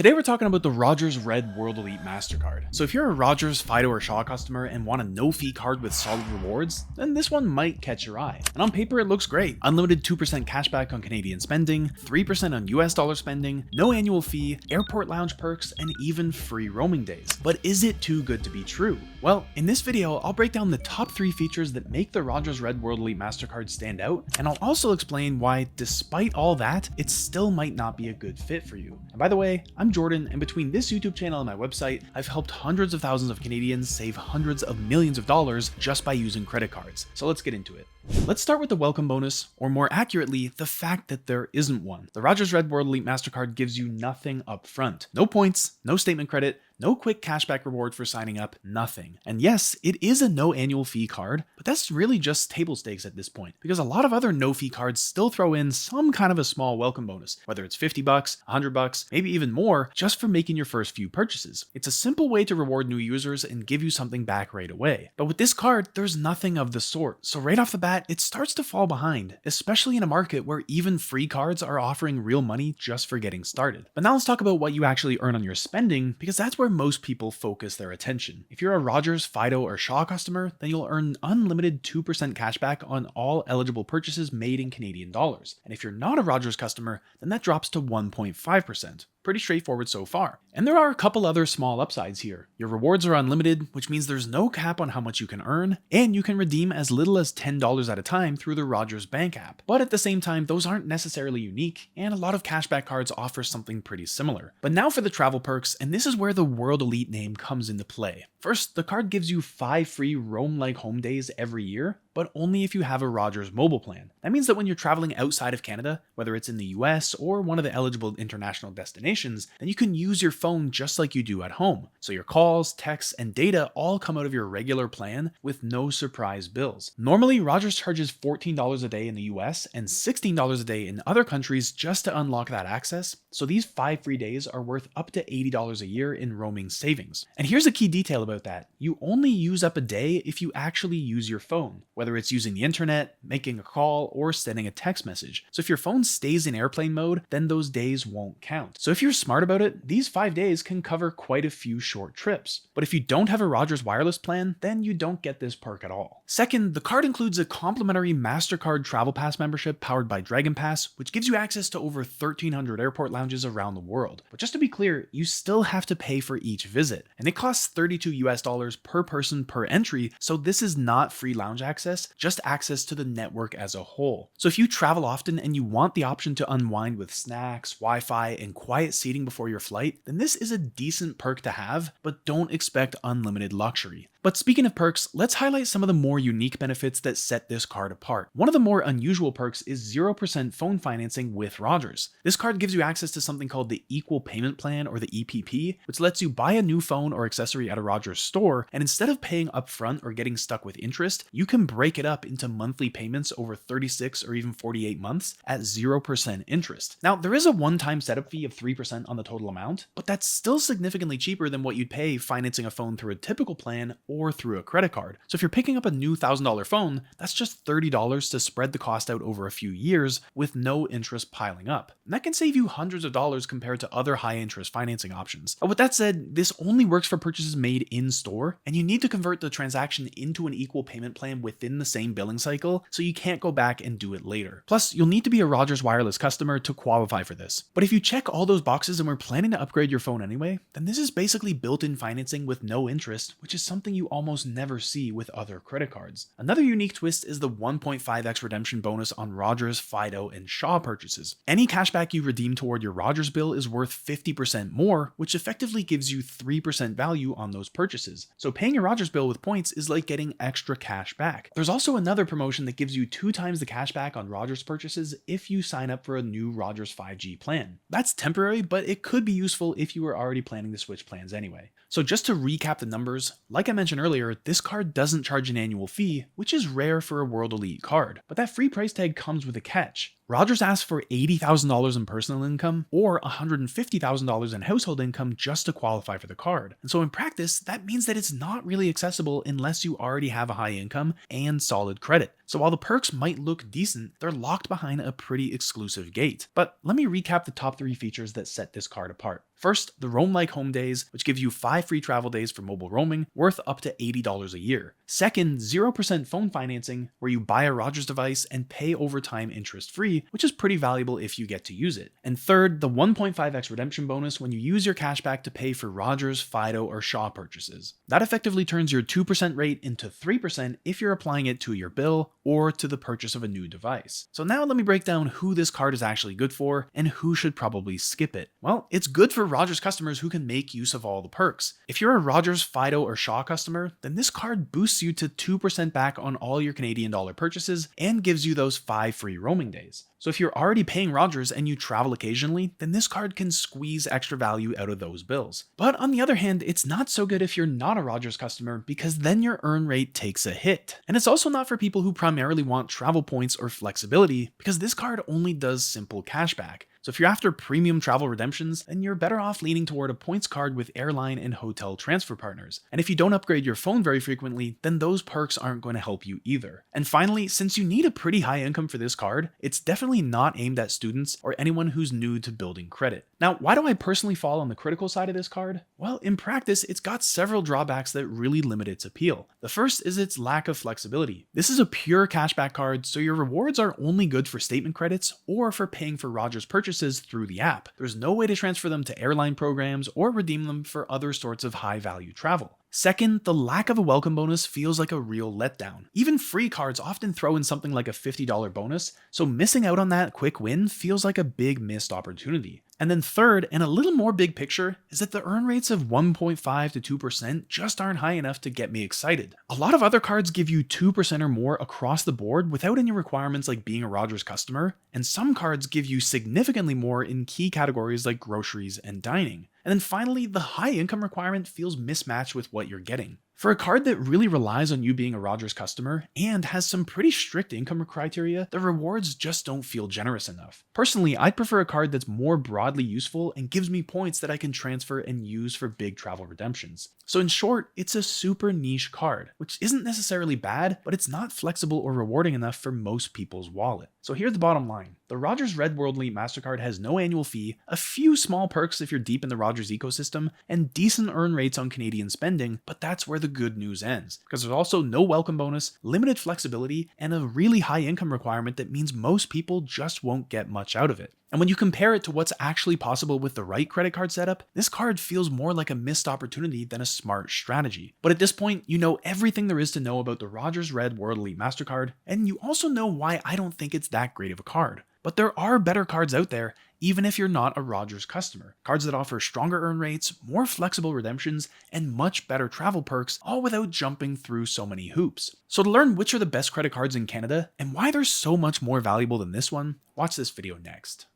Today we're talking about the Rogers Red World Elite Mastercard. So if you're a Rogers, Fido, or Shaw customer and want a no-fee card with solid rewards, then this one might catch your eye. And on paper it looks great. Unlimited 2% cashback on Canadian spending, 3% on US dollar spending, no annual fee, airport lounge perks, and even free roaming days. But is it too good to be true? Well, in this video, I'll break down the top 3 features that make the Rogers Red World Elite Mastercard stand out, and I'll also explain why, despite all that, it still might not be a good fit for you. And by the way, I'm Jordan, and between this YouTube channel and my website, I've helped hundreds of thousands of Canadians save hundreds of millions of dollars just by using credit cards. So let's get into it. Let's start with the welcome bonus, or more accurately, the fact that there isn't one. The Rogers Red World Elite Mastercard gives you nothing up front. No points, no statement credit, no quick cashback reward for signing up, nothing. And yes, it is a no annual fee card, but that's really just table stakes at this point, because a lot of other no fee cards still throw in some kind of a small welcome bonus, whether it's $50, $100, maybe even more, just for making your first few purchases. It's a simple way to reward new users and give you something back right away. But with this card, there's nothing of the sort. So right off the bat, it starts to fall behind, especially in a market where even free cards are offering real money just for getting started. But now let's talk about what you actually earn on your spending, because that's where most people focus their attention. If you're a Rogers, Fido, or Shaw customer, then you'll earn unlimited 2% cashback on all eligible purchases made in Canadian dollars. And if you're not a Rogers customer, then that drops to 1.5%. Pretty straightforward so far. And there are a couple other small upsides here. Your rewards are unlimited, which means there's no cap on how much you can earn, and you can redeem as little as $10 at a time through the Rogers Bank app. But at the same time, those aren't necessarily unique, and a lot of cashback cards offer something pretty similar. But now for the travel perks, and this is where the World Elite name comes into play. First, the card gives you 5 free roam-like home days every year, but only if you have a Rogers mobile plan. That means that when you're traveling outside of Canada, whether it's in the US or one of the eligible international destinations, then you can use your phone just like you do at home. So your calls, texts, and data all come out of your regular plan with no surprise bills. Normally, Rogers charges $14 a day in the US and $16 a day in other countries just to unlock that access, so these 5 free days are worth up to $80 a year in roaming savings. And here's a key detail about that. You only use up a day if you actually use your phone, whether it's using the internet, making a call, or sending a text message. So if your phone stays in airplane mode, then those days won't count. So if you're smart about it, these 5 days can cover quite a few short trips. But if you don't have a Rogers wireless plan, then you don't get this perk at all. Second, the card includes a complimentary Mastercard Travel Pass membership powered by Dragon Pass, which gives you access to over 1,300 airport lounges around the world. But just to be clear, you still have to pay for each visit, and it costs $32 per person per entry, so this is not free lounge access, just access to the network as a whole. So if you travel often and you want the option to unwind with snacks, Wi-Fi, and quiet seating before your flight, then this is a decent perk to have, but don't expect unlimited luxury. But speaking of perks, let's highlight some of the more unique benefits that set this card apart. One of the more unusual perks is 0% phone financing with Rogers. This card gives you access to something called the Equal Payment Plan, or the EPP, which lets you buy a new phone or accessory at a Rogers store, and instead of paying upfront or getting stuck with interest, you can break it up into monthly payments over 36 or even 48 months at 0% interest. Now, there is a one-time setup fee of 3% on the total amount, but that's still significantly cheaper than what you'd pay financing a phone through a typical plan or through a credit card. So if you're picking up a new $1,000 phone, that's just $30 to spread the cost out over a few years with no interest piling up. And that can save you hundreds of dollars compared to other high-interest financing options. But with that said, this only works for purchases made in-store, and you need to convert the transaction into an equal payment plan within the same billing cycle, so you can't go back and do it later. Plus, you'll need to be a Rogers wireless customer to qualify for this. But if you check all those boxes and were planning to upgrade your phone anyway, then this is basically built-in financing with no interest, which is something you almost never see with other credit cards. Another unique twist is the 1.5x redemption bonus on Rogers, Fido, and Shaw purchases. Any cashback you redeem toward your Rogers bill is worth 50% more, which effectively gives you 3% value on those purchases. So paying your Rogers bill with points is like getting extra cash back. There's also another promotion that gives you 2 times the cash back on Rogers purchases if you sign up for a new Rogers 5G plan. That's temporary, but it could be useful if you were already planning to switch plans anyway. So just to recap the numbers, like I mentioned earlier, this card doesn't charge an annual fee, which is rare for a World Elite card. But that free price tag comes with a catch. Rogers asks for $80,000 in personal income or $150,000 in household income just to qualify for the card. And so in practice, that means that it's not really accessible unless you already have a high income and solid credit. So while the perks might look decent, they're locked behind a pretty exclusive gate. But let me recap the top 3 features that set this card apart. First, the Roam Like Home days, which give you 5 free travel days for mobile roaming, worth up to $80 a year. Second, 0% phone financing, where you buy a Rogers device and pay over time interest-free, which is pretty valuable if you get to use it. And third, the 1.5x redemption bonus when you use your cashback to pay for Rogers, Fido, or Shaw purchases. That effectively turns your 2% rate into 3% if you're applying it to your bill or to the purchase of a new device. So now let me break down who this card is actually good for and who should probably skip it. Well, it's good for Rogers customers who can make use of all the perks. If you're a Rogers, Fido, or Shaw customer, then this card boosts you to 2% back on all your Canadian dollar purchases and gives you those 5 free roaming days. So if you're already paying Rogers and you travel occasionally, then this card can squeeze extra value out of those bills. But on the other hand, it's not so good if you're not a Rogers customer because then your earn rate takes a hit. And it's also not for people who primarily want travel points or flexibility because this card only does simple cashback. So if you're after premium travel redemptions, then you're better off leaning toward a points card with airline and hotel transfer partners. And if you don't upgrade your phone very frequently, then those perks aren't going to help you either. And finally, since you need a pretty high income for this card, it's definitely not aimed at students or anyone who's new to building credit. Now, why do I personally fall on the critical side of this card? Well, in practice, it's got several drawbacks that really limit its appeal. The first is its lack of flexibility. This is a pure cashback card, so your rewards are only good for statement credits or for paying for Rogers purchases through the app. There's no way to transfer them to airline programs or redeem them for other sorts of high-value travel. Second, the lack of a welcome bonus feels like a real letdown. Even free cards often throw in something like a $50 bonus, so missing out on that quick win feels like a big missed opportunity. And then third, and a little more big picture, is that the earn rates of 1.5 to 2% just aren't high enough to get me excited. A lot of other cards give you 2% or more across the board without any requirements like being a Rogers customer, and some cards give you significantly more in key categories like groceries and dining. And then finally, the high income requirement feels mismatched with what you're getting. For a card that really relies on you being a Rogers customer and has some pretty strict income criteria, the rewards just don't feel generous enough. Personally, I'd prefer a card that's more broadly useful and gives me points that I can transfer and use for big travel redemptions. So in short, it's a super niche card, which isn't necessarily bad, but it's not flexible or rewarding enough for most people's wallet. So here's the bottom line. The Rogers Red World Elite Mastercard has no annual fee, a few small perks if you're deep in the Rogers ecosystem, and decent earn rates on Canadian spending, but that's where the good news ends, because there's also no welcome bonus, limited flexibility, and a really high income requirement that means most people just won't get much out of it. And when you compare it to what's actually possible with the right credit card setup, this card feels more like a missed opportunity than a smart strategy. But at this point, you know everything there is to know about the Rogers Red World Elite Mastercard, and you also know why I don't think it's that great of a card. But there are better cards out there, even if you're not a Rogers customer. Cards that offer stronger earn rates, more flexible redemptions, and much better travel perks, all without jumping through so many hoops. So to learn which are the best credit cards in Canada, and why they're so much more valuable than this one, watch this video next.